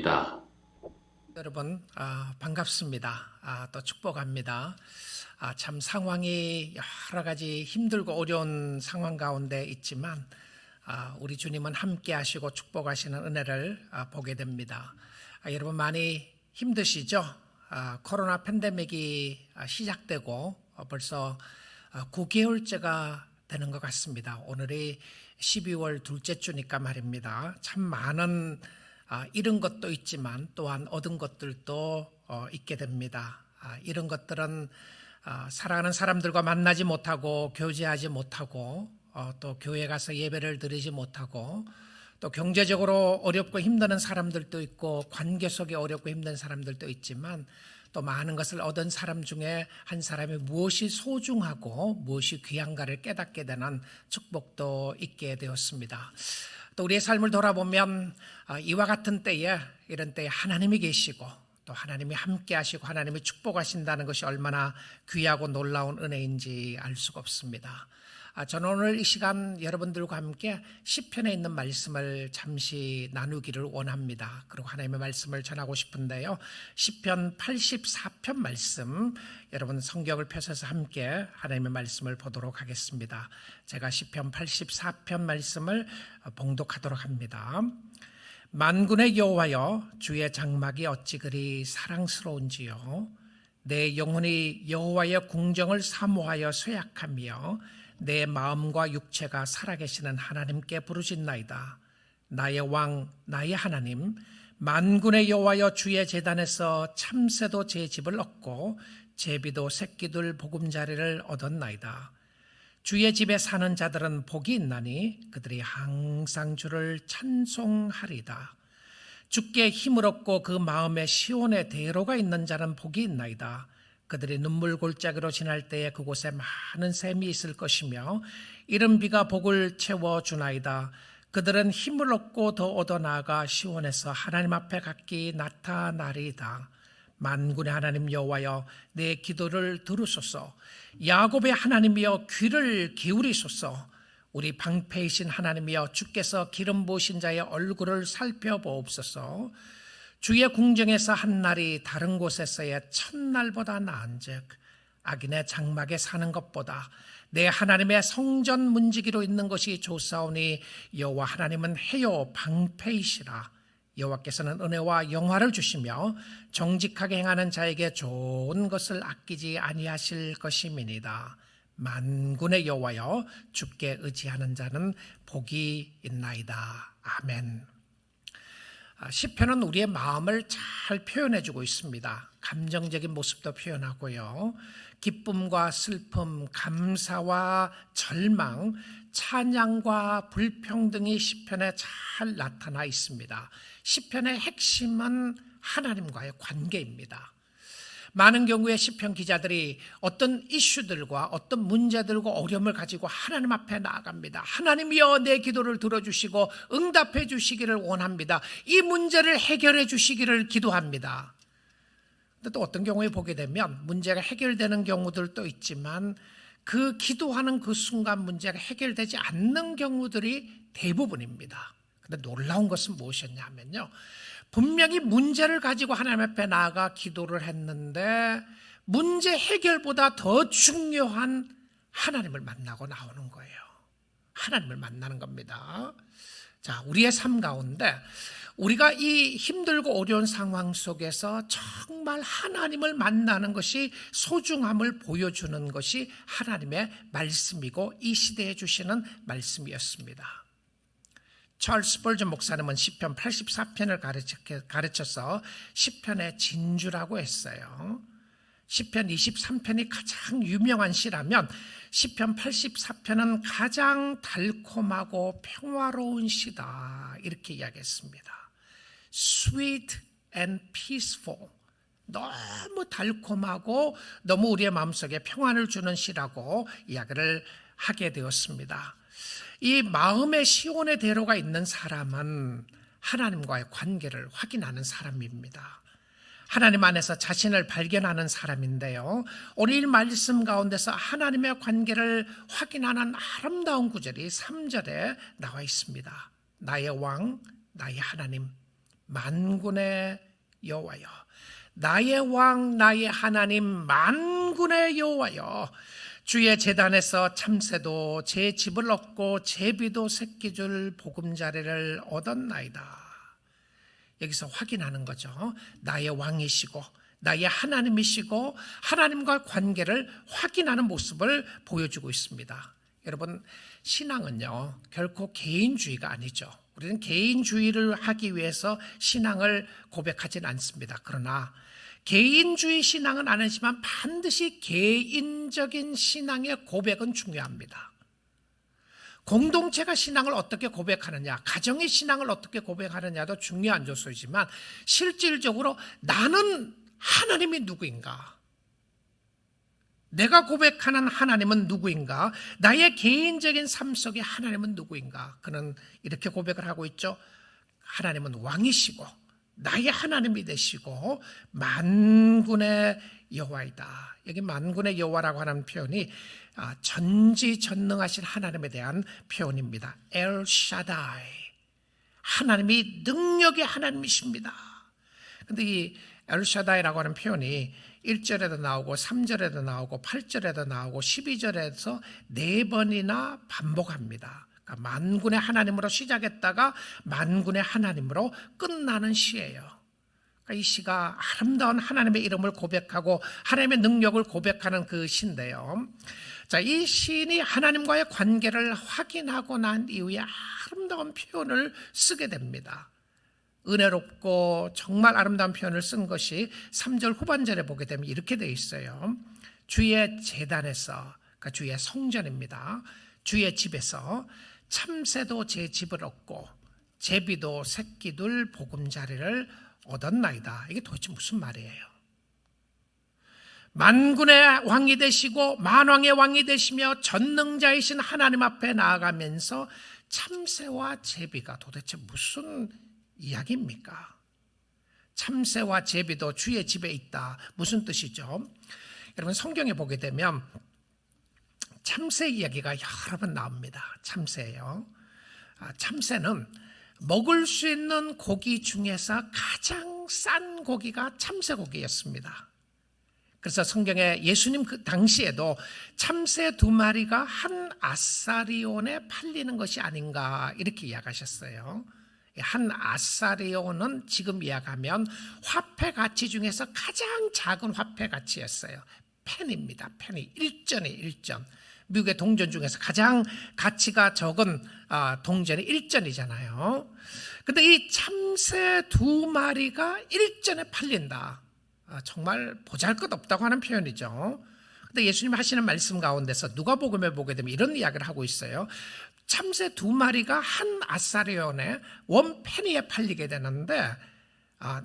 있습니다. 여러분 반갑습니다. 또 축복합니다. 참 상황이 여러 가지 힘들고 어려운 상황 가운데 있지만 우리 주님은 함께 하시고 축복하시는 은혜를 보게 됩니다. 여러분 많이 힘드시죠? 코로나 팬데믹이 시작되고 벌써 9개월째가 되는 것 같습니다. 오늘이 12월 둘째 주니까 말입니다. 참 많은 잃은 것도 있지만 또한 얻은 것들도 있게 됩니다. 이런 것들은 사랑하는 사람들과 만나지 못하고 교제하지 못하고 또 교회 가서 예배를 드리지 못하고 또 경제적으로 어렵고 힘든 사람들도 있고 관계 속에 어렵고 힘든 사람들도 있지만 또 많은 것을 얻은 사람 중에 한 사람이 무엇이 소중하고 무엇이 귀한가를 깨닫게 되는 축복도 있게 되었습니다. 또 우리의 삶을 돌아보면 이와 같은 때에 이런 때에 하나님이 계시고 또 하나님이 함께 하시고 하나님이 축복하신다는 것이 얼마나 귀하고 놀라운 은혜인지 알 수가 없습니다. 저는 오늘 이 시간 여러분들과 함께 시편에 있는 말씀을 잠시 나누기를 원합니다. 그리고 하나님의 말씀을 전하고 싶은데요. 시편 84편 말씀 여러분 성경을 펴셔서 함께 하나님의 말씀을 보도록 하겠습니다. 제가 시편 84편 말씀을 봉독하도록 합니다. 만군의 여호와여 주의 장막이 어찌 그리 사랑스러운지요. 내 영혼이 여호와의 궁정을 사모하여 쇠약하며 내 마음과 육체가 살아계시는 하나님께 부르짖나이다. 나의 왕 나의 하나님 만군의 여호와여 주의 제단에서 참새도 제 집을 얻고 제비도 새끼들 보금자리를 얻었나이다. 주의 집에 사는 자들은 복이 있나니 그들이 항상 주를 찬송하리다. 주께 힘을 얻고 그 마음에 시온의 대로가 있는 자는 복이 있나이다. 그들이 눈물 골짜기로 지날 때에 그곳에 많은 샘이 있을 것이며 이른 비가 복을 채워주나이다. 그들은 힘을 얻고 더 얻어나아가 시온에서 하나님 앞에 각기 나타나리이다. 만군의 하나님 여호와여 내 기도를 들으소서. 야곱의 하나님이여 귀를 기울이소서. 우리 방패이신 하나님이여 주께서 기름 부으신 자의 얼굴을 살펴보옵소서. 주의 궁정에서 한 날이 다른 곳에서의 첫날보다 나은즉 악인의 장막에 사는 것보다 내 하나님의 성전 문지기로 있는 것이 좋사오니 여호와 하나님은 해요 방패이시라. 여호와께서는 은혜와 영화를 주시며 정직하게 행하는 자에게 좋은 것을 아끼지 아니하실 것임이니이다. 만군의 여호와여 주께 의지하는 자는 복이 있나이다. 아멘. 시편은 우리의 마음을 잘 표현해주고 있습니다. 감정적인 모습도 표현하고요. 기쁨과 슬픔, 감사와 절망, 찬양과 불평등이 시편에 잘 나타나 있습니다. 시편의 핵심은 하나님과의 관계입니다. 많은 경우에 시편 기자들이 어떤 이슈들과 어떤 문제들과 어려움을 가지고 하나님 앞에 나아갑니다. 하나님이여 내 기도를 들어주시고 응답해 주시기를 원합니다. 이 문제를 해결해 주시기를 기도합니다. 근데 또 어떤 경우에 보게 되면 문제가 해결되는 경우들도 있지만 그 기도하는 그 순간 문제가 해결되지 않는 경우들이 대부분입니다. 근데 놀라운 것은 무엇이었냐면요. 분명히 문제를 가지고 하나님 앞에 나아가 기도를 했는데 문제 해결보다 더 중요한 하나님을 만나고 나오는 거예요. 하나님을 만나는 겁니다. 자, 우리의 삶 가운데 우리가 이 힘들고 어려운 상황 속에서 정말 하나님을 만나는 것이 소중함을 보여주는 것이 하나님의 말씀이고 이 시대에 주시는 말씀이었습니다. 찰스 스펄전 목사님은 시편 84편을 가르쳐서 시편의 진주라고 했어요. 시편 23편이 가장 유명한 시라면 시편 84편은 가장 달콤하고 평화로운 시다 이렇게 이야기했습니다. Sweet and peaceful, 너무 달콤하고 너무 우리의 마음속에 평안을 주는 시라고 이야기를 하게 되었습니다. 이 마음의 시온의 대로가 있는 사람은 하나님과의 관계를 확인하는 사람입니다. 하나님 안에서 자신을 발견하는 사람인데요. 오늘 이 말씀 가운데서 하나님의 관계를 확인하는 아름다운 구절이 3절에 나와 있습니다. 나의 왕, 나의 하나님, 만군의 여호와여, 나의 왕 나의 하나님 만군의 여호와여, 주의 제단에서 참새도 제 집을 얻고 제비도 새끼줄 보금자리를 얻었나이다. 여기서 확인하는 거죠. 나의 왕이시고 나의 하나님이시고 하나님과 관계를 확인하는 모습을 보여주고 있습니다. 여러분, 신앙은요 결코 개인주의가 아니죠. 우리는 개인주의를 하기 위해서 신앙을 고백하지는 않습니다. 그러나 개인주의 신앙은 아니지만 반드시 개인적인 신앙의 고백은 중요합니다. 공동체가 신앙을 어떻게 고백하느냐, 가정의 신앙을 어떻게 고백하느냐도 중요한 요소이지만 실질적으로 나는 하나님이 누구인가? 내가 고백하는 하나님은 누구인가? 나의 개인적인 삶 속에 하나님은 누구인가? 그는 이렇게 고백을 하고 있죠. 하나님은 왕이시고 나의 하나님이 되시고 만군의 여호와이다. 여기 만군의 여호와라고 하는 표현이 전지전능하신 하나님에 대한 표현입니다. 엘 샤다이, 하나님이 능력의 하나님이십니다. 그런데 이 엘 샤다이라고 하는 표현이 1절에도 나오고 3절에도 나오고 8절에도 나오고 12절에서 4번이나 반복합니다. 그러니까 만군의 하나님으로 시작했다가 만군의 하나님으로 끝나는 시예요. 그러니까 이 시가 아름다운 하나님의 이름을 고백하고 하나님의 능력을 고백하는 그 시인데요. 자, 이 시인이 하나님과의 관계를 확인하고 난 이후에 아름다운 표현을 쓰게 됩니다. 은혜롭고 정말 아름다운 표현을 쓴 것이 3절 후반절에 보게 되면 이렇게 되어 있어요. 주의 제단에서, 그러니까 주의 성전입니다. 주의 집에서 참새도 제 집을 얻고 제비도 새끼둘 보금자리를 얻었나이다. 이게 도대체 무슨 말이에요? 만군의 왕이 되시고 만왕의 왕이 되시며 전능자이신 하나님 앞에 나아가면서 참새와 제비가 도대체 무슨 이야기입니까? 참새와 제비도 주의 집에 있다. 무슨 뜻이죠? 여러분, 성경에 보게 되면 참새 이야기가 여러 번 나옵니다. 참새예요. 참새는 먹을 수 있는 고기 중에서 가장 싼 고기가 참새고기였습니다. 그래서 성경에 예수님 그 당시에도 참새 2마리가 한 아사리온에 팔리는 것이 아닌가 이렇게 이야기하셨어요. 한 아사리온은 지금 이야기하면 화폐 가치 중에서 가장 작은 화폐 가치였어요. 펜입니다. 펜이 1전이에요. 1전. 미국의 동전 중에서 가장 가치가 적은 동전이 1전이잖아요. 근데 이 참새 2마리가 1전에 팔린다. 정말 보잘것없다고 하는 표현이죠. 근데 예수님 하시는 말씀 가운데서 누가복음에 보게 되면 이런 이야기를 하고 있어요. 참새 2마리가 한 아사리온에 원 페니에 팔리게 되는데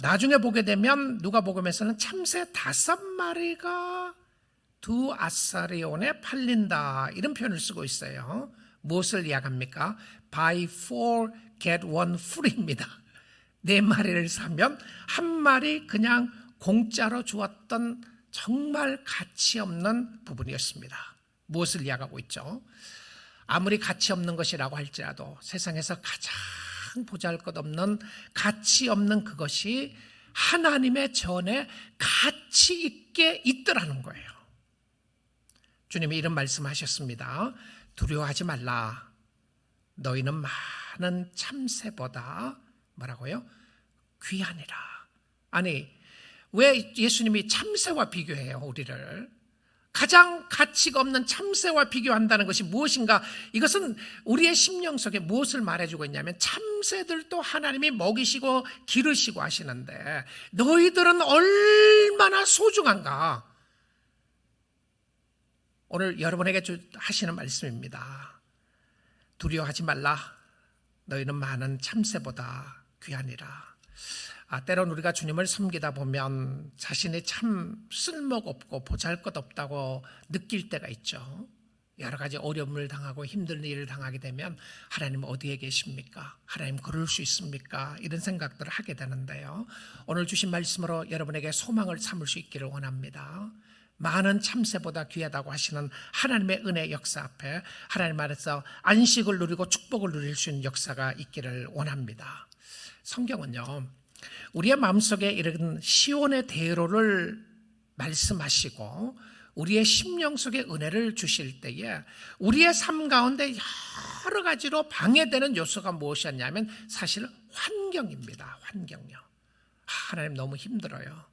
나중에 보게 되면 누가복음에서는 참새 5마리가 2 아사리온에 팔린다, 이런 표현을 쓰고 있어요. 무엇을 이야기합니까? Buy 4, get 1 free입니다. 4마리를 사면 1마리 그냥 공짜로 주었던 정말 가치 없는 부분이었습니다. 무엇을 이야기하고 있죠? 아무리 가치 없는 것이라고 할지라도 세상에서 가장 보잘것없는 가치 없는 그것이 하나님의 전에 가치 있게 있더라는 거예요. 주님이 이런 말씀하셨습니다. 두려워하지 말라. 너희는 많은 참새보다 뭐라고요? 귀하니라. 아니, 왜 예수님이 참새와 비교해요, 우리를? 가장 가치가 없는 참새와 비교한다는 것이 무엇인가? 이것은 우리의 심령 속에 무엇을 말해주고 있냐면 참새들도 하나님이 먹이시고 기르시고 하시는데 너희들은 얼마나 소중한가? 오늘 여러분에게 하시는 말씀입니다. 두려워하지 말라. 너희는 많은 참새보다 귀하니라. 때론 우리가 주님을 섬기다 보면 자신이 참 쓸모가 없고 보잘것없다고 느낄 때가 있죠. 여러 가지 어려움을 당하고 힘든 일을 당하게 되면 하나님 어디에 계십니까? 하나님 그럴 수 있습니까? 이런 생각들을 하게 되는데요. 오늘 주신 말씀으로 여러분에게 소망을 삼을 수 있기를 원합니다. 많은 참새보다 귀하다고 하시는 하나님의 은혜 역사 앞에 하나님 안에서 안식을 누리고 축복을 누릴 수 있는 역사가 있기를 원합니다. 성경은요, 우리의 마음속에 이런 시온의 대로를 말씀하시고 우리의 심령 속에 은혜를 주실 때에 우리의 삶 가운데 여러 가지로 방해되는 요소가 무엇이었냐면 사실 환경입니다. 환경요. 하나님 너무 힘들어요.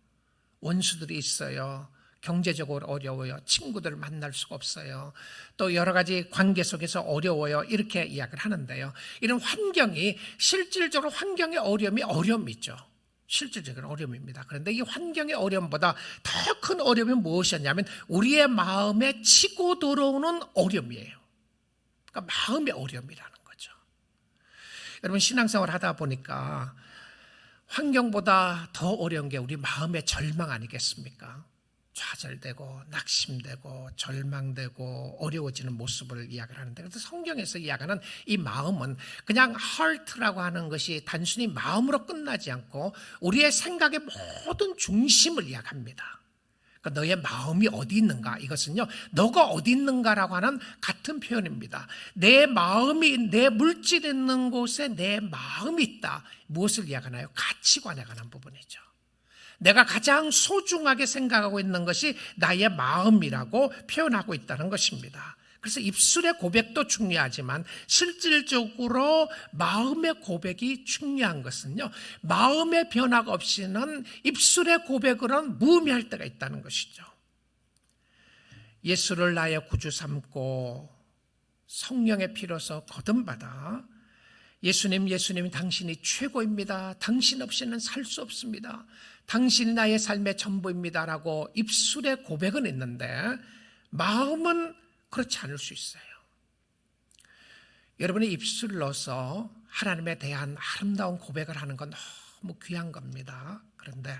원수들이 있어요. 경제적으로 어려워요. 친구들을 만날 수가 없어요. 또 여러 가지 관계 속에서 어려워요. 이렇게 이야기를 하는데요. 이런 환경이 실질적으로 환경의 어려움이죠. 실질적인 어려움입니다. 그런데 이 환경의 어려움보다 더 큰 어려움이 무엇이었냐면 우리의 마음에 치고 들어오는 어려움이에요. 그러니까 마음의 어려움이라는 거죠. 여러분 신앙생활 하다 보니까 환경보다 더 어려운 게 우리 마음의 절망 아니겠습니까? 좌절되고 낙심되고 절망되고 어려워지는 모습을 이야기를 하는데, 그래서 성경에서 이야기하는 이 마음은 그냥 heart라고 하는 것이 단순히 마음으로 끝나지 않고 우리의 생각의 모든 중심을 이야기합니다. 그러니까 너의 마음이 어디 있는가, 이것은요 너가 어디 있는가라고 하는 같은 표현입니다. 내 마음이, 내 물질이 있는 곳에 내 마음이 있다. 무엇을 이야기하나요? 가치관에 관한 부분이죠. 내가 가장 소중하게 생각하고 있는 것이 나의 마음이라고 표현하고 있다는 것입니다. 그래서 입술의 고백도 중요하지만 실질적으로 마음의 고백이 중요한 것은요, 마음의 변화가 없이는 입술의 고백으로는 무의미할 때가 있다는 것이죠. 예수를 나의 구주 삼고 성령의 피로서 거듭받아 예수님 당신이 최고입니다. 당신 없이는 살 수 없습니다. 당신이 나의 삶의 전부입니다라고 입술의 고백은 있는데 마음은 그렇지 않을 수 있어요. 여러분의 입술로서 하나님에 대한 아름다운 고백을 하는 건 너무 귀한 겁니다. 그런데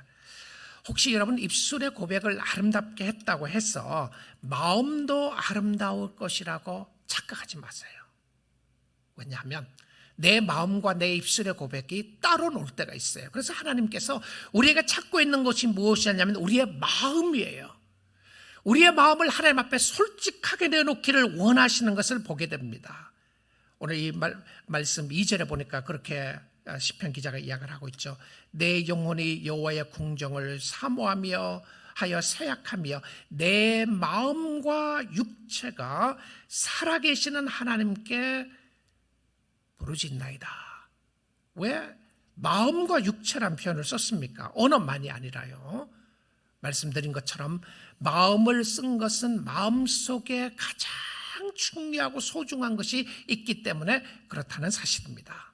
혹시 여러분 입술의 고백을 아름답게 했다고 해서 마음도 아름다울 것이라고 착각하지 마세요. 왜냐하면 내 마음과 내 입술의 고백이 따로 놀 때가 있어요. 그래서 하나님께서 우리가 찾고 있는 것이 무엇이냐면 우리의 마음이에요. 우리의 마음을 하나님 앞에 솔직하게 내놓기를 원하시는 것을 보게 됩니다. 오늘 이 말씀 2절에 보니까 그렇게 시편 기자가 이야기를 하고 있죠. 내 영혼이 여호와의 궁정을 사모하며 하여 쇠약하며 내 마음과 육체가 살아계시는 하나님께 부르짖나이다. 왜 마음과 육체란 표현을 썼습니까? 언어만이 아니라요. 말씀드린 것처럼 마음을 쓴 것은 마음속에 가장 중요하고 소중한 것이 있기 때문에 그렇다는 사실입니다.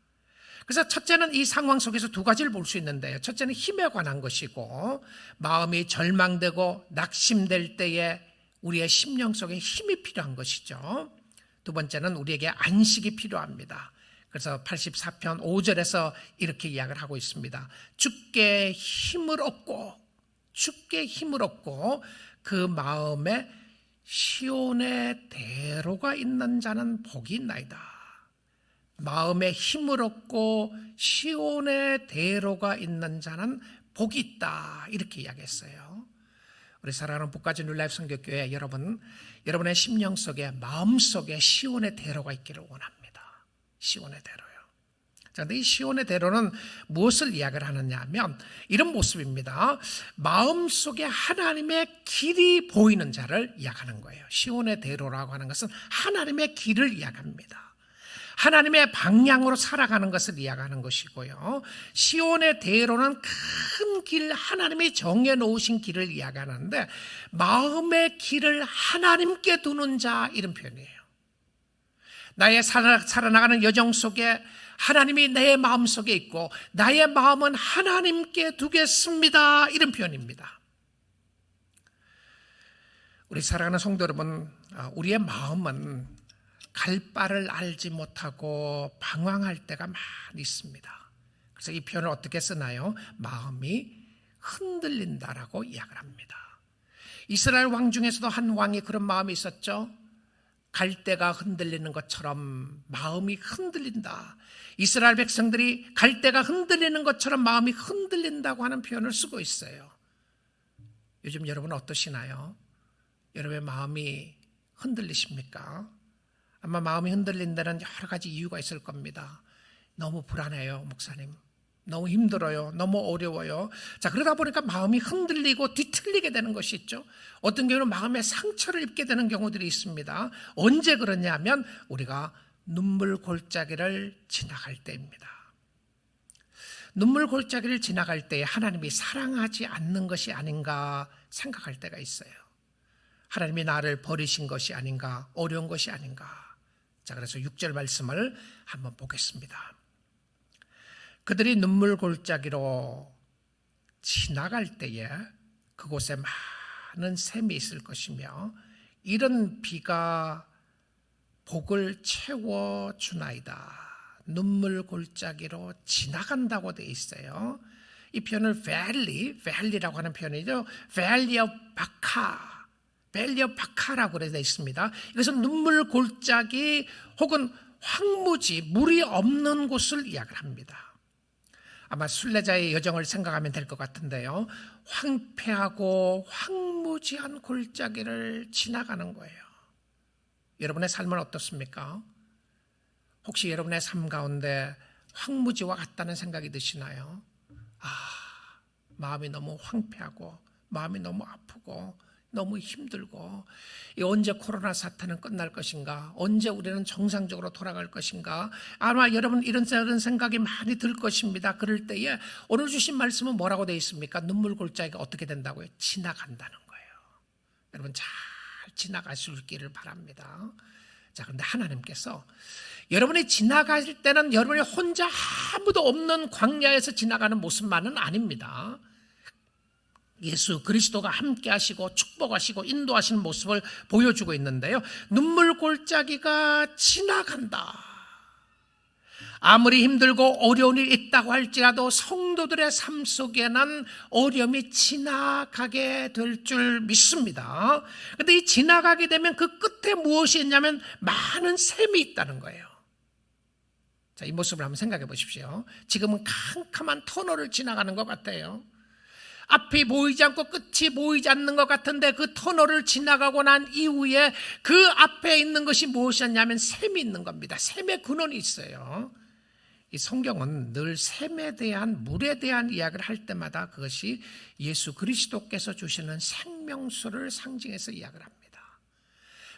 그래서 첫째는 이 상황 속에서 두 가지를 볼 수 있는데요. 첫째는 힘에 관한 것이고, 마음이 절망되고 낙심될 때에 우리의 심령 속에 힘이 필요한 것이죠. 두 번째는 우리에게 안식이 필요합니다. 그래서 84편 5절에서 이렇게 이야기를 하고 있습니다. 주께 힘을 얻고 그 마음에 시온의 대로가 있는 자는 복이 있나이다. 마음에 힘을 얻고 시온의 대로가 있는 자는 복이 있다. 이렇게 이야기했어요. 우리 사랑하는 북가진 뉴라이프 선교교회 여러분, 여러분의 심령 속에, 마음 속에 시온의 대로가 있기를 원합니다. 시온의 대로요. 그런데 이 시온의 대로는 무엇을 이야기를 하느냐 하면 이런 모습입니다. 마음속에 하나님의 길이 보이는 자를 이야기하는 거예요. 시온의 대로라고 하는 것은 하나님의 길을 이야기합니다. 하나님의 방향으로 살아가는 것을 이야기하는 것이고요. 시온의 대로는 큰 길, 하나님이 정해놓으신 길을 이야기하는데 마음의 길을 하나님께 두는 자, 이런 표현이에요. 나의 살아나가는 여정 속에 하나님이 내 마음 속에 있고 나의 마음은 하나님께 두겠습니다, 이런 표현입니다. 우리 사랑하는 성도 여러분, 우리의 마음은 갈 바를 알지 못하고 방황할 때가 많이 있습니다. 그래서 이 표현을 어떻게 쓰나요? 마음이 흔들린다라고 이야기를 합니다. 이스라엘 왕 중에서도 한 왕이 그런 마음이 있었죠. 갈대가 흔들리는 것처럼 마음이 흔들린다. 이스라엘 백성들이 갈대가 흔들리는 것처럼 마음이 흔들린다고 하는 표현을 쓰고 있어요. 요즘 여러분 어떠시나요? 여러분의 마음이 흔들리십니까? 아마 마음이 흔들린 데는 여러 가지 이유가 있을 겁니다. 너무 불안해요, 목사님. 너무 힘들어요. 너무 어려워요. 자, 그러다 보니까 마음이 흔들리고 뒤틀리게 되는 것이 있죠. 어떤 경우는 마음에 상처를 입게 되는 경우들이 있습니다. 언제 그러냐면 우리가 눈물 골짜기를 지나갈 때입니다. 눈물 골짜기를 지나갈 때에 하나님이 사랑하지 않는 것이 아닌가 생각할 때가 있어요. 하나님이 나를 버리신 것이 아닌가, 어려운 것이 아닌가. 자, 그래서 6절 말씀을 한번 보겠습니다. 그들이 눈물 골짜기로 지나갈 때에 그곳에 많은 샘이 있을 것이며 이런 비가 복을 채워주나이다. 눈물 골짜기로 지나간다고 되어 있어요. 이 표현을 valley라고 하는 표현이죠. valley of Baca라고 되어 있습니다. 이것은 눈물 골짜기 혹은 황무지, 물이 없는 곳을 이야기를 합니다. 아마 순례자의 여정을 생각하면 될 것 같은데요. 황폐하고 황무지한 골짜기를 지나가는 거예요. 여러분의 삶은 어떻습니까? 혹시 여러분의 삶 가운데 황무지와 같다는 생각이 드시나요? 마음이 너무 황폐하고 마음이 너무 아프고 너무 힘들고 언제 코로나 사태는 끝날 것인가? 언제 우리는 정상적으로 돌아갈 것인가? 아마 여러분 이런 생각이 많이 들 것입니다. 그럴 때에 오늘 주신 말씀은 뭐라고 되어 있습니까? 눈물 골짜기가 어떻게 된다고요? 지나간다는 거예요. 여러분 잘 지나가실 길을 바랍니다. 자, 그런데 하나님께서 여러분이 지나갈 때는 여러분이 혼자 아무도 없는 광야에서 지나가는 모습만은 아닙니다. 예수 그리스도가 함께 하시고 축복하시고 인도하시는 모습을 보여주고 있는데요. 눈물 골짜기가 지나간다. 아무리 힘들고 어려운 일이 있다고 할지라도 성도들의 삶 속에는 어려움이 지나가게 될 줄 믿습니다. 그런데 이 지나가게 되면 그 끝에 무엇이 있냐면 많은 샘이 있다는 거예요. 자, 이 모습을 한번 생각해 보십시오. 지금은 캄캄한 터널을 지나가는 것 같아요. 앞이 보이지 않고 끝이 보이지 않는 것 같은데 그 터널을 지나가고 난 이후에 그 앞에 있는 것이 무엇이었냐면 샘이 있는 겁니다. 샘의 근원이 있어요. 이 성경은 늘 샘에 대한 물에 대한 이야기를 할 때마다 그것이 예수 그리스도께서 주시는 생명수를 상징해서 이야기를 합니다.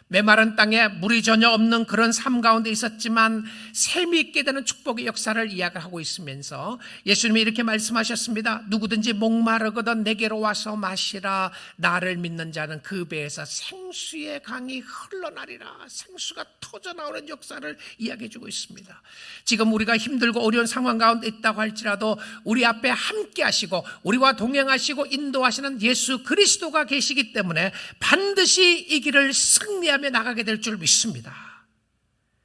메마른 땅에 물이 전혀 없는 그런 삶 가운데 있었지만 샘이 있게 되는 축복의 역사를 이야기하고 있으면서 예수님이 이렇게 말씀하셨습니다. 누구든지 목마르거든 내게로 와서 마시라. 나를 믿는 자는 그 배에서 생수의 강이 흘러나리라. 생수가 터져나오는 역사를 이야기해 주고 있습니다. 지금 우리가 힘들고 어려운 상황 가운데 있다고 할지라도 우리 앞에 함께 하시고 우리와 동행하시고 인도하시는 예수 그리스도가 계시기 때문에 반드시 이 길을 승리하며 나가게 될 줄 믿습니다.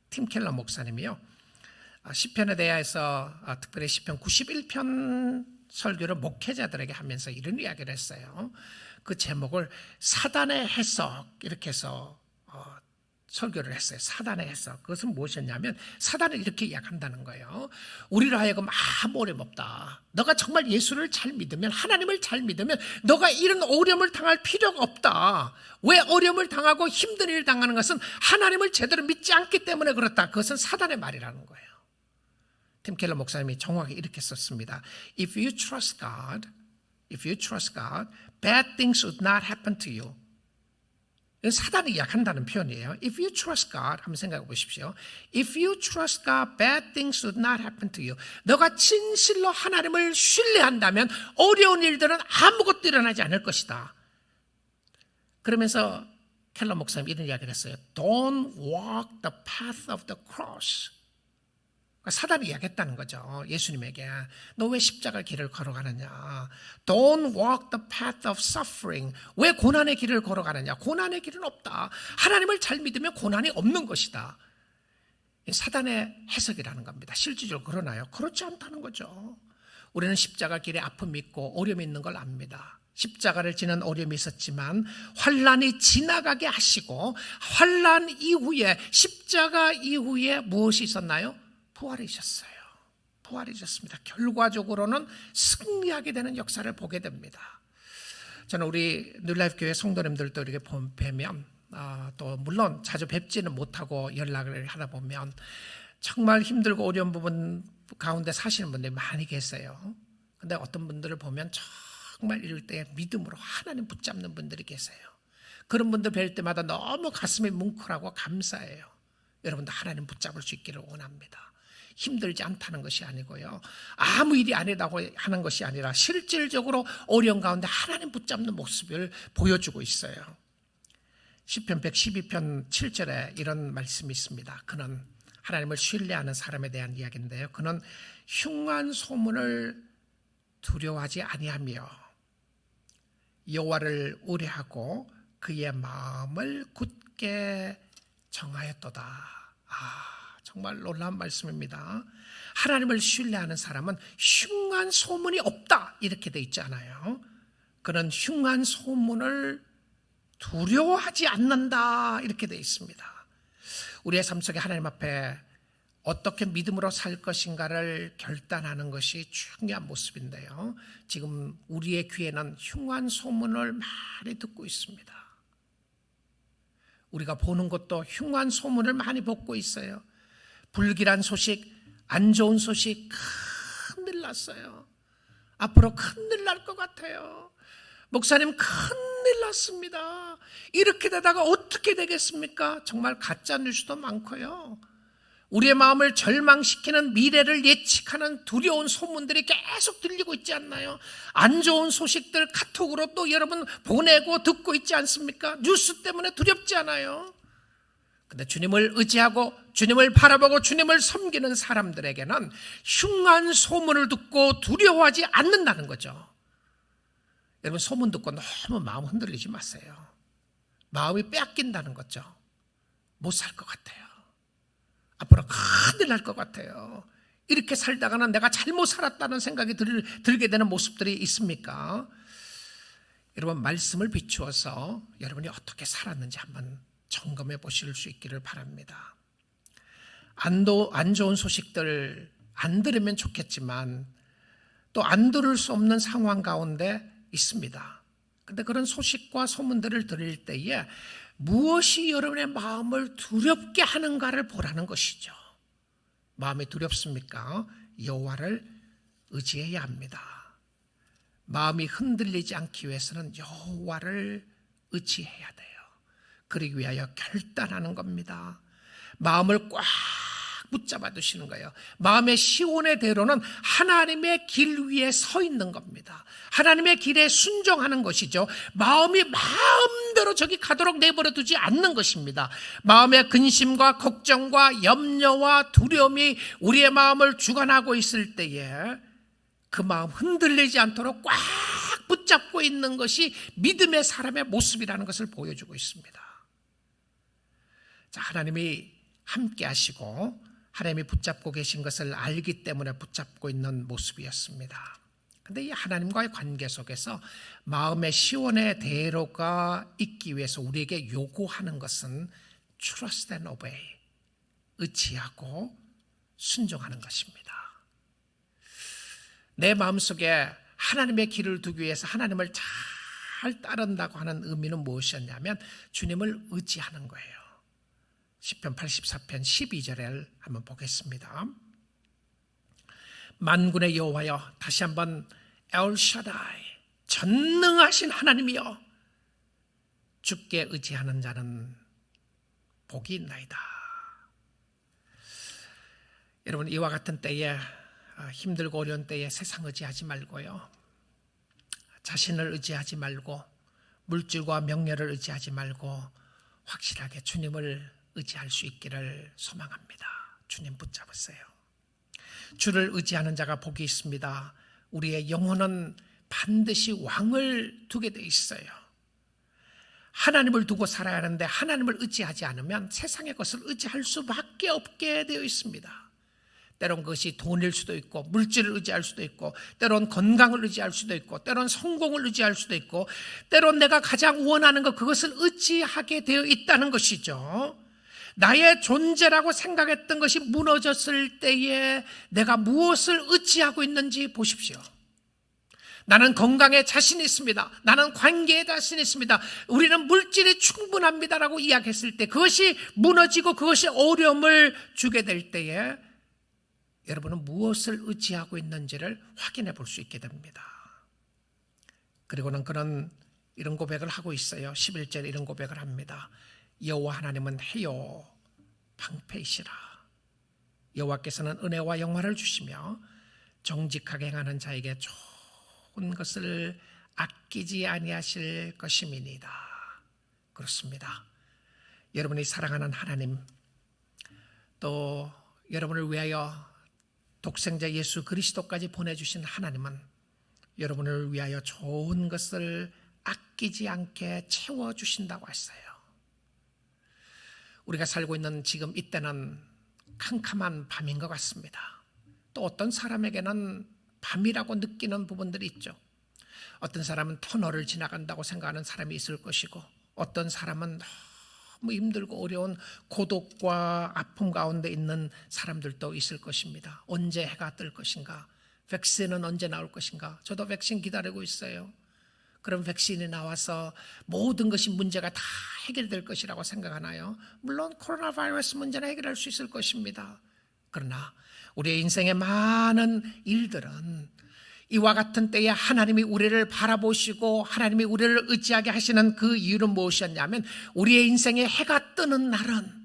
팀 켈러 목사님이요, 시편에 대해서 특별히 시편 91편 설교를 목회자들에게 하면서 이런 이야기를 했어요. 그 제목을 사단의 해석 이렇게 해서 설교를 했어요. 사단의 해석. 그것은 무엇이었냐면 사단은 이렇게 이야기한다는 거예요. 우리로 하여금 아무 어려움 없다. 너가 정말 예수를 잘 믿으면, 하나님을 잘 믿으면 너가 이런 어려움을 당할 필요가 없다. 왜 어려움을 당하고 힘든 일을 당하는 것은 하나님을 제대로 믿지 않기 때문에 그렇다. 그것은 사단의 말이라는 거예요. 팀 켈러 목사님이 정확히 이렇게 썼습니다. If you trust God, bad things would not happen to you. 이건 사단이 이야기한다는 표현이에요. If you trust God, 한번 생각해 보십시오. If you trust God, bad things would not happen to you. 너가 진실로 하나님을 신뢰한다면 어려운 일들은 아무것도 일어나지 않을 것이다. 그러면서 켈러 목사님 이런 이야기를 했어요. Don't walk the path of the cross. 사단이 이야기했다는 거죠. 예수님에게 너 왜 십자가 길을 걸어가느냐. Don't walk the path of suffering. 왜 고난의 길을 걸어가느냐. 고난의 길은 없다. 하나님을 잘 믿으면 고난이 없는 것이다. 사단의 해석이라는 겁니다. 실질적으로 그러나요? 그렇지 않다는 거죠. 우리는 십자가 길에 아픔이 있고 어려움이 있는 걸 압니다. 십자가를 지는 어려움이 있었지만 환난이 지나가게 하시고 환난 이후에 십자가 이후에 무엇이 있었나요? 부활이셨습니다. 결과적으로는 승리하게 되는 역사를 보게 됩니다. 저는 우리 뉴라이프 교회 성도님들도 이렇게 뵈면 또 물론 자주 뵙지는 못하고 연락을 하다 보면 정말 힘들고 어려운 부분 가운데 사시는 분들이 많이 계세요. 근데 어떤 분들을 보면 정말 이럴 때 믿음으로 하나님 붙잡는 분들이 계세요. 그런 분들 뵐 때마다 너무 가슴이 뭉클하고 감사해요. 여러분도 하나님 붙잡을 수 있기를 원합니다. 힘들지 않다는 것이 아니고요, 아무 일이 아니라고 하는 것이 아니라 실질적으로 어려운 가운데 하나님 붙잡는 모습을 보여주고 있어요. 시편 112편 7절에 이런 말씀이 있습니다. 그는, 하나님을 신뢰하는 사람에 대한 이야기인데요, 그는 흉한 소문을 두려워하지 아니하며 여호와를 의뢰하고 그의 마음을 굳게 정하였도다. 정말 놀라운 말씀입니다. 하나님을 신뢰하는 사람은 흉한 소문이 없다, 이렇게 돼 있잖아요. 그는 흉한 소문을 두려워하지 않는다, 이렇게 돼 있습니다. 우리의 삶 속에 하나님 앞에 어떻게 믿음으로 살 것인가를 결단하는 것이 중요한 모습인데요, 지금 우리의 귀에는 흉한 소문을 많이 듣고 있습니다. 우리가 보는 것도 흉한 소문을 많이 듣고 있어요. 불길한 소식, 안 좋은 소식, 큰일 났어요. 앞으로 큰일 날 것 같아요. 목사님, 큰일 났습니다. 이렇게 되다가 어떻게 되겠습니까? 정말 가짜 뉴스도 많고요, 우리의 마음을 절망시키는, 미래를 예측하는 두려운 소문들이 계속 들리고 있지 않나요? 안 좋은 소식들 카톡으로 또 여러분 보내고 듣고 있지 않습니까? 뉴스 때문에 두렵지 않아요? 근데 주님을 의지하고 주님을 바라보고 주님을 섬기는 사람들에게는 흉한 소문을 듣고 두려워하지 않는다는 거죠. 여러분, 소문 듣고 너무 마음 흔들리지 마세요. 마음이 빼앗긴다는 거죠. 못 살 것 같아요. 앞으로 큰일 날 것 같아요. 이렇게 살다가는 내가 잘못 살았다는 생각이 들게 되는 모습들이 있습니까? 여러분, 말씀을 비추어서 여러분이 어떻게 살았는지 한번 점검해 보실 수 있기를 바랍니다. 안 좋은 소식들 안 들으면 좋겠지만 또 안 들을 수 없는 상황 가운데 있습니다. 그런데 그런 소식과 소문들을 들을 때에 무엇이 여러분의 마음을 두렵게 하는가를 보라는 것이죠. 마음이 두렵습니까? 여호와를 의지해야 합니다. 마음이 흔들리지 않기 위해서는 여호와를 의지해야 돼요. 그러기 위하여 결단하는 겁니다. 마음을 꽉 붙잡아 두시는 거예요. 마음의 시온의 대로는 하나님의 길 위에 서 있는 겁니다. 하나님의 길에 순종하는 것이죠. 마음이 마음대로 저기 가도록 내버려 두지 않는 것입니다. 마음의 근심과 걱정과 염려와 두려움이 우리의 마음을 주관하고 있을 때에 그 마음 흔들리지 않도록 꽉 붙잡고 있는 것이 믿음의 사람의 모습이라는 것을 보여주고 있습니다. 자, 하나님이 함께 하시고 하나님이 붙잡고 계신 것을 알기 때문에 붙잡고 있는 모습이었습니다. 그런데 이 하나님과의 관계 속에서 마음의 시온의 대로가 있기 위해서 우리에게 요구하는 것은 trust and obey, 의지하고 순종하는 것입니다. 내 마음속에 하나님의 길을 두기 위해서 하나님을 잘 따른다고 하는 의미는 무엇이었냐면 주님을 의지하는 거예요. 시편 84편 12절을 한번 보겠습니다. 만군의 여호와여, 다시 한번 엘샤다이, 전능하신 하나님이여, 주께 의지하는 자는 복이 있나이다. 여러분, 이와 같은 때에, 힘들고 어려운 때에 세상 의지하지 말고요, 자신을 의지하지 말고 물질과 명예를 의지하지 말고 확실하게 주님을 의지할 수 있기를 소망합니다. 주님 붙잡으세요. 주를 의지하는 자가 복이 있습니다. 우리의 영혼은 반드시 왕을 두게 돼 있어요. 하나님을 두고 살아야 하는데 하나님을 의지하지 않으면 세상의 것을 의지할 수밖에 없게 되어 있습니다. 때론 그것이 돈일 수도 있고 물질을 의지할 수도 있고 때론 건강을 의지할 수도 있고 때론 성공을 의지할 수도 있고 때론 내가 가장 원하는 것, 그것을 의지하게 되어 있다는 것이죠. 나의 존재라고 생각했던 것이 무너졌을 때에 내가 무엇을 의지하고 있는지 보십시오. 나는 건강에 자신이 있습니다. 나는 관계에 자신이 있습니다. 우리는 물질이 충분합니다라고 이야기했을 때 그것이 무너지고 그것이 어려움을 주게 될 때에 여러분은 무엇을 의지하고 있는지를 확인해 볼 수 있게 됩니다. 그리고는 그는 이런 고백을 하고 있어요. 11절에 이런 고백을 합니다. 여호와 하나님은 해요 방패이시라. 여호와께서는 은혜와 영화를 주시며 정직하게 행하는 자에게 좋은 것을 아끼지 아니하실 것임이니이다. 그렇습니다. 여러분이 사랑하는 하나님, 또 여러분을 위하여 독생자 예수 그리스도까지 보내주신 하나님은 여러분을 위하여 좋은 것을 아끼지 않게 채워주신다고 했어요. 우리가 살고 있는 지금 이때는 캄캄한 밤인 것 같습니다. 또 어떤 사람에게는 밤이라고 느끼는 부분들이 있죠. 어떤 사람은 터널을 지나간다고 생각하는 사람이 있을 것이고, 어떤 사람은 너무 힘들고 어려운 고독과 아픔 가운데 있는 사람들도 있을 것입니다. 언제 해가 뜰 것인가? 백신은 언제 나올 것인가? 저도 백신 기다리고 있어요. 그럼 백신이 나와서 모든 것이 문제가 다 해결될 것이라고 생각하나요? 물론 코로나 바이러스 문제는 해결할 수 있을 것입니다. 그러나 우리의 인생의 많은 일들은 이와 같은 때에 하나님이 우리를 바라보시고 하나님이 우리를 의지하게 하시는 그 이유는 무엇이었냐면, 우리의 인생에 해가 뜨는 날은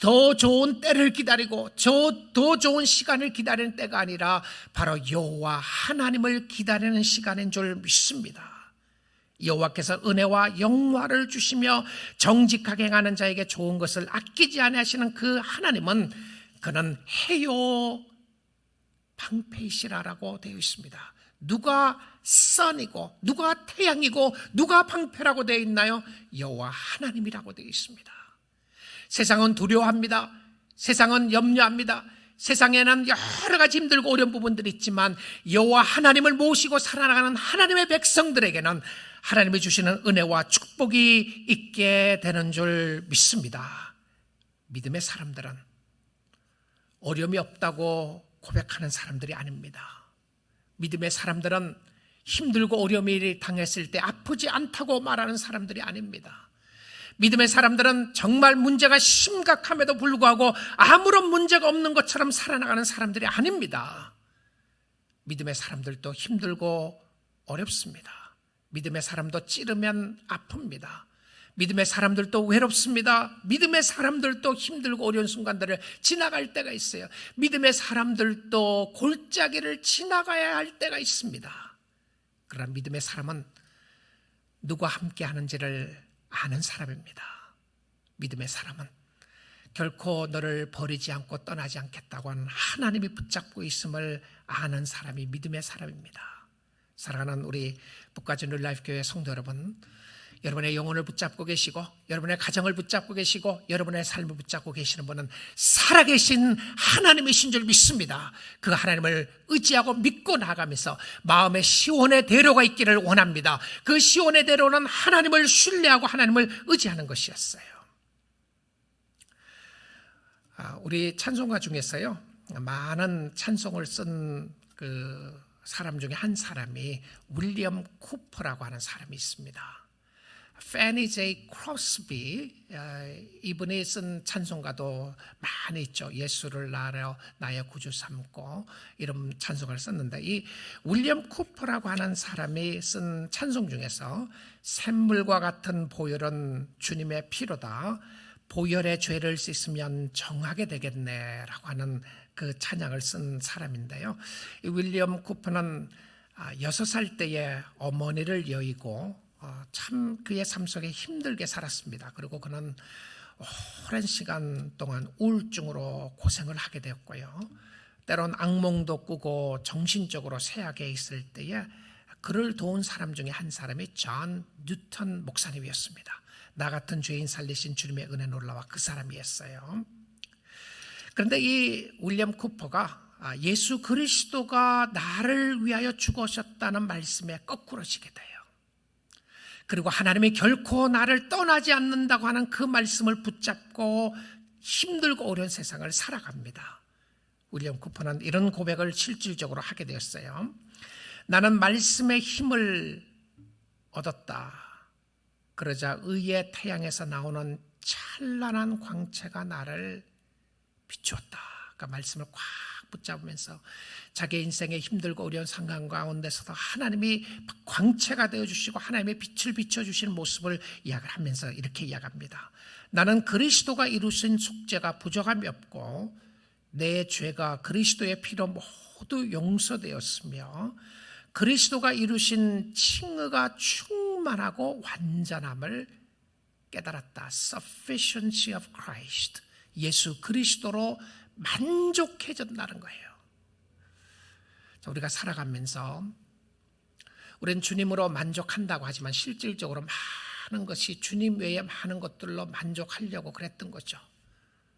더 좋은 때를 기다리고 더 좋은 시간을 기다리는 때가 아니라 바로 여호와 하나님을 기다리는 시간인 줄 믿습니다. 여호와께서 은혜와 영화를 주시며 정직하게 행하는 자에게 좋은 것을 아끼지 아니하시는 그 하나님은 그는 해요 방패이시라라고 되어 있습니다. 누가 선이고 누가 태양이고 누가 방패라고 되어 있나요? 여호와 하나님이라고 되어 있습니다. 세상은 두려워합니다. 세상은 염려합니다. 세상에는 여러 가지 힘들고 어려운 부분들이 있지만 여호와 하나님을 모시고 살아가는 하나님의 백성들에게는 하나님이 주시는 은혜와 축복이 있게 되는 줄 믿습니다. 믿음의 사람들은 어려움이 없다고 고백하는 사람들이 아닙니다. 믿음의 사람들은 힘들고 어려움이 당했을 때 아프지 않다고 말하는 사람들이 아닙니다. 믿음의 사람들은 정말 문제가 심각함에도 불구하고 아무런 문제가 없는 것처럼 살아나가는 사람들이 아닙니다. 믿음의 사람들도 힘들고 어렵습니다. 믿음의 사람도 찌르면 아픕니다. 믿음의 사람들도 외롭습니다. 믿음의 사람들도 힘들고 어려운 순간들을 지나갈 때가 있어요. 믿음의 사람들도 골짜기를 지나가야 할 때가 있습니다. 그러나 믿음의 사람은 누가 함께 하는지를 아는 사람입니다. 믿음의 사람은 결코 너를 버리지 않고 떠나지 않겠다고 하는 하나님이 붙잡고 있음을 아는 사람이 믿음의 사람입니다. 사랑하는 우리 북가주 뉴라이프 교회 성도 여러분, 여러분의 영혼을 붙잡고 계시고 여러분의 가정을 붙잡고 계시고 여러분의 삶을 붙잡고 계시는 분은 살아계신 하나님이신 줄 믿습니다. 그 하나님을 의지하고 믿고 나가면서 마음의 시온의 대로가 있기를 원합니다. 그 시온의 대로는 하나님을 신뢰하고 하나님을 의지하는 것이었어요. 우리 찬송가 중에서요, 많은 찬송을 쓴 그 사람 중에 한 사람이 윌리엄 쿠퍼라고 하는 사람이 있습니다. 패니 제이 크로스비, 이분이 쓴 찬송가도 많이 있죠. 예수를 나의 구주 삼고 이런 찬송을 썼는데, 이 윌리엄 쿠퍼라고 하는 사람이 쓴 찬송 중에서 샘물과 같은 보혈은 주님의 피로다, 보혈의 죄를 씻으면 정하게 되겠네 라고 하는 그 찬양을 쓴 사람인데요. 이 윌리엄 쿠퍼는 6살 때에 어머니를 여의고 참 그의 삶 속에 힘들게 살았습니다. 그리고 그는 오랜 시간 동안 우울증으로 고생을 하게 되었고요. 때론 악몽도 꾸고 정신적으로 쇠약해 있을 때에 그를 도운 사람 중에 한 사람이 존 뉴턴 목사님이었습니다. 나 같은 죄인 살리신 주님의 은혜 놀라와 그 사람이었어요. 그런데 이 윌리엄 쿠퍼가 예수 그리스도가 나를 위하여 죽으셨다는 말씀에 거꾸로 지게 돼요. 그리고 하나님이 결코 나를 떠나지 않는다고 하는 그 말씀을 붙잡고 힘들고 어려운 세상을 살아갑니다. 윌리엄 쿠퍼는 이런 고백을 실질적으로 하게 되었어요. 나는 말씀의 힘을 얻었다. 그러자 의의 태양에서 나오는 찬란한 광채가 나를 비추었다. 그 말씀을 꽉 붙잡으면서 자기 인생의 힘들고 어려운 상황 가운데서도 하나님이 광채가 되어주시고 하나님의 빛을 비춰주시는 모습을 이야기를 하면서 이렇게 이야기합니다. 나는 그리스도가 이루신 속죄가 부족함이 없고 내 죄가 그리스도의 피로 모두 용서되었으며 그리스도가 이루신 칭의가 충만하고 완전함을 깨달았다. Sufficiency of Christ. 예수 그리스도로 만족해졌다는 거예요. 우리가 살아가면서 우리는 주님으로 만족한다고 하지만 실질적으로 많은 것이 주님 외에 많은 것들로 만족하려고 그랬던 거죠.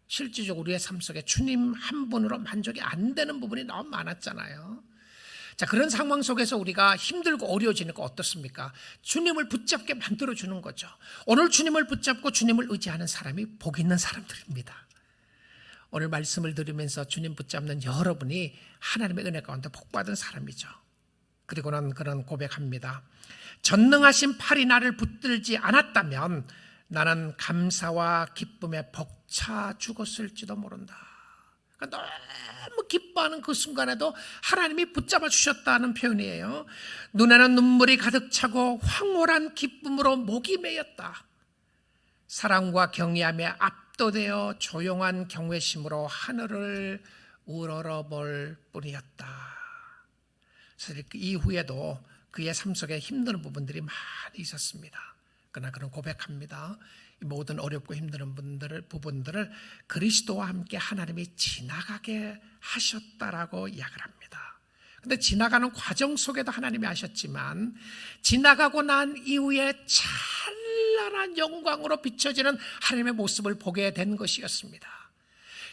실질적으로 우리의 삶 속에 주님 한 분으로 만족이 안 되는 부분이 너무 많았잖아요. 자, 그런 상황 속에서 우리가 힘들고 어려워지니까 어떻습니까? 주님을 붙잡게 만들어주는 거죠. 오늘 주님을 붙잡고 주님을 의지하는 사람이 복 있는 사람들입니다. 오늘 말씀을 들으면서 주님 붙잡는 여러분이 하나님의 은혜 가운데 복받은 사람이죠. 그리고는 그런 고백합니다. 전능하신 팔이 나를 붙들지 않았다면 나는 감사와 기쁨에 벅차 죽었을지도 모른다. 그러니까 너무 기뻐하는 그 순간에도 하나님이 붙잡아 주셨다는 표현이에요. 눈에는 눈물이 가득 차고 황홀한 기쁨으로 목이 메였다. 사랑과 경외함에 압도되어 조용한 경외심으로 하늘을 우러러볼 뿐이었다. 그래서 그 이후에도 그의 삶 속에 힘든 부분들이 많이 있었습니다. 그러나 그는 고백합니다. 모든 어렵고 힘든 부분들을 그리스도와 함께 하나님이 지나가게 하셨다라고 이야기를 합니다. 그런데 지나가는 과정 속에도 하나님이 하셨지만 지나가고 난 이후에 찬란한 영광으로 비춰지는 하나님의 모습을 보게 된 것이었습니다.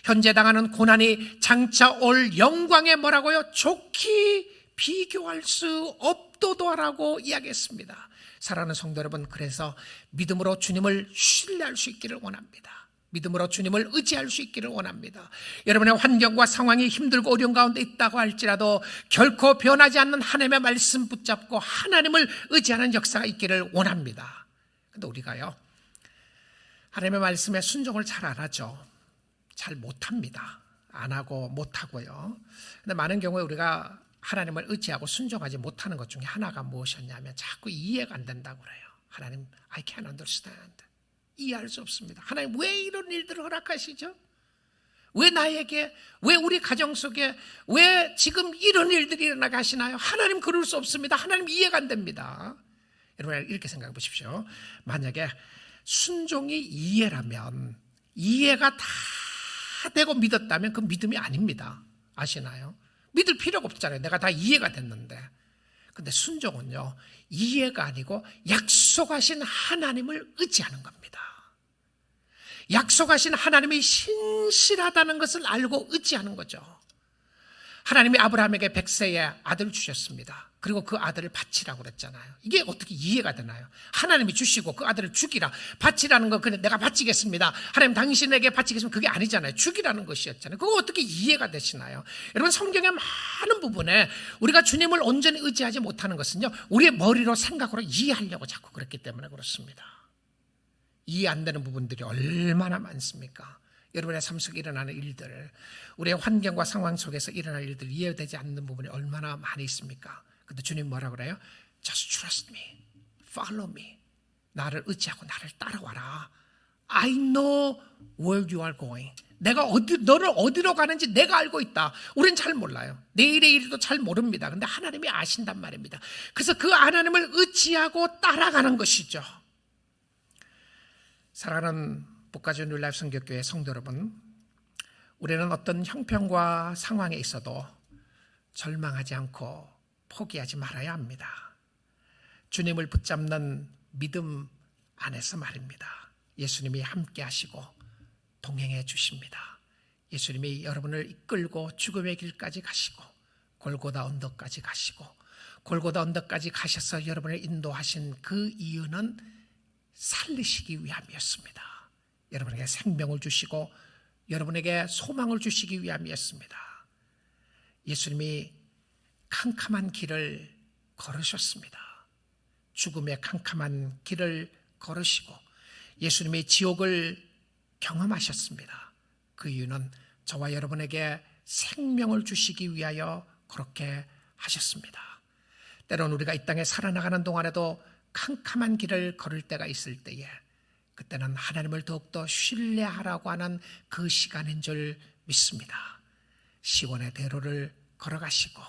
현재 당하는 고난이 장차 올 영광에 뭐라고요? 좋게 비교할 수 없도다라고 이야기했습니다. 사랑하는 성도 여러분, 그래서 믿음으로 주님을 신뢰할 수 있기를 원합니다. 믿음으로 주님을 의지할 수 있기를 원합니다. 여러분의 환경과 상황이 힘들고 어려운 가운데 있다고 할지라도 결코 변하지 않는 하나님의 말씀 붙잡고 하나님을 의지하는 역사가 있기를 원합니다. 그런데 우리가요, 하나님의 말씀에 순종을 잘 안 하죠. 잘 못합니다. 안 하고 못하고요. 근데 많은 경우에 우리가 하나님을 의지하고 순종하지 못하는 것 중에 하나가 무엇이었냐면 자꾸 이해가 안 된다고 그래요. 하나님, I can't understand. 이해할 수 없습니다. 하나님, 왜 이런 일들을 허락하시죠? 왜 나에게, 왜 우리 가정 속에, 왜 지금 이런 일들이 일어나게 하시나요? 하나님, 그럴 수 없습니다. 하나님, 이해가 안 됩니다. 여러분, 이렇게 생각해 보십시오. 만약에 순종이 이해라면, 이해가 다 되고 믿었다면 그 믿음이 아닙니다. 아시나요? 믿을 필요가 없잖아요. 내가 다 이해가 됐는데. 근데 순종은요, 이해가 아니고 약속하신 하나님을 의지하는 겁니다. 약속하신 하나님이 신실하다는 것을 알고 의지하는 거죠. 하나님이 아브라함에게 100세의 아들을 주셨습니다. 그리고 그 아들을 바치라고 그랬잖아요. 이게 어떻게 이해가 되나요? 하나님이 주시고 그 아들을 죽이라. 바치라는 건 그냥 내가 바치겠습니다. 하나님 당신에게 바치겠습니다. 그게 아니잖아요. 죽이라는 것이었잖아요. 그거 어떻게 이해가 되시나요? 여러분, 성경의 많은 부분에 우리가 주님을 온전히 의지하지 못하는 것은요, 우리의 머리로 생각으로 이해하려고 자꾸 그랬기 때문에 그렇습니다. 이해 안 되는 부분들이 얼마나 많습니까? 여러분의 삶 속에 일어나는 일들, 우리의 환경과 상황 속에서 일어날 일들, 이해되지 않는 부분이 얼마나 많이 있습니까? 근데 주님 뭐라 그래요? Just trust me, follow me. 나를 의지하고 나를 따라와라. I know where you are going. 내가 너를 어디로 가는지 내가 알고 있다. 우린 잘 몰라요. 내일의 일도 잘 모릅니다. 근데 하나님이 아신단 말입니다. 그래서 그 하나님을 의지하고 따라가는 것이죠. 사랑하는 북가주 뉴라이프 선교교회 성도 여러분, 우리는 어떤 형편과 상황에 있어도 절망하지 않고 포기하지 말아야 합니다. 주님을 붙잡는 믿음 안에서 말입니다. 예수님이 함께 하시고 동행해 주십니다. 예수님이 여러분을 이끌고 죽음의 길까지 가시고 골고다 언덕까지 가시고 골고다 언덕까지 가셔서 여러분을 인도하신 그 이유는 살리시기 위함이었습니다. 여러분에게 생명을 주시고 여러분에게 소망을 주시기 위함이었습니다. 예수님이 캄캄한 길을 걸으셨습니다. 죽음의 캄캄한 길을 걸으시고 예수님이 지옥을 경험하셨습니다. 그 이유는 저와 여러분에게 생명을 주시기 위하여 그렇게 하셨습니다. 때론 우리가 이 땅에 살아나가는 동안에도 캄캄한 길을 걸을 때가 있을 때에 그때는 하나님을 더욱더 신뢰하라고 하는 그 시간인 줄 믿습니다. 시온의 대로를 걸어가시고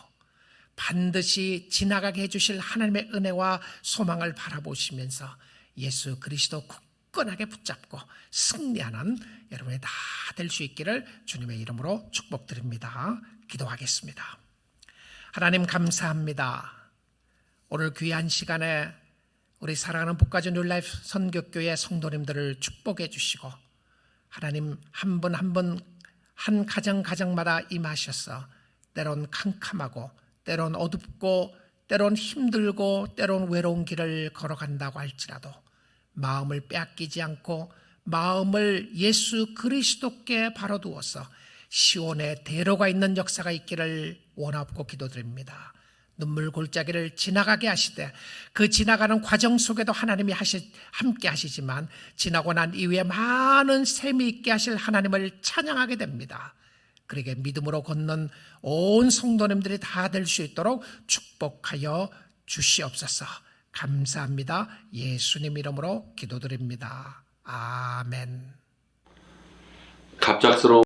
반드시 지나가게 해주실 하나님의 은혜와 소망을 바라보시면서 예수 그리스도 굳건하게 붙잡고 승리하는 여러분이 다 될 수 있기를 주님의 이름으로 축복드립니다. 기도하겠습니다. 하나님 감사합니다. 오늘 귀한 시간에 우리 사랑하는 북가주 뉴라이프 선교교회 성도님들을 축복해 주시고 하나님 한 분 한 분 한 가정마다 임하셔서 때론 캄캄하고 때론 어둡고 때론 힘들고 때론 외로운 길을 걸어간다고 할지라도 마음을 빼앗기지 않고 마음을 예수 그리스도께 바로 두어서 시온의 대로가 있는 역사가 있기를 원하고 기도드립니다. 눈물 골짜기를 지나가게 하시되 그 지나가는 과정 속에도 하나님이 함께 하시지만 지나고 난 이후에 많은 셈이 있게 하실 하나님을 찬양하게 됩니다. 그러게 믿음으로 걷는 온 성도님들이 다 될 수 있도록 축복하여 주시옵소서. 감사합니다. 예수님 이름으로 기도드립니다. 아멘. 갑작스러운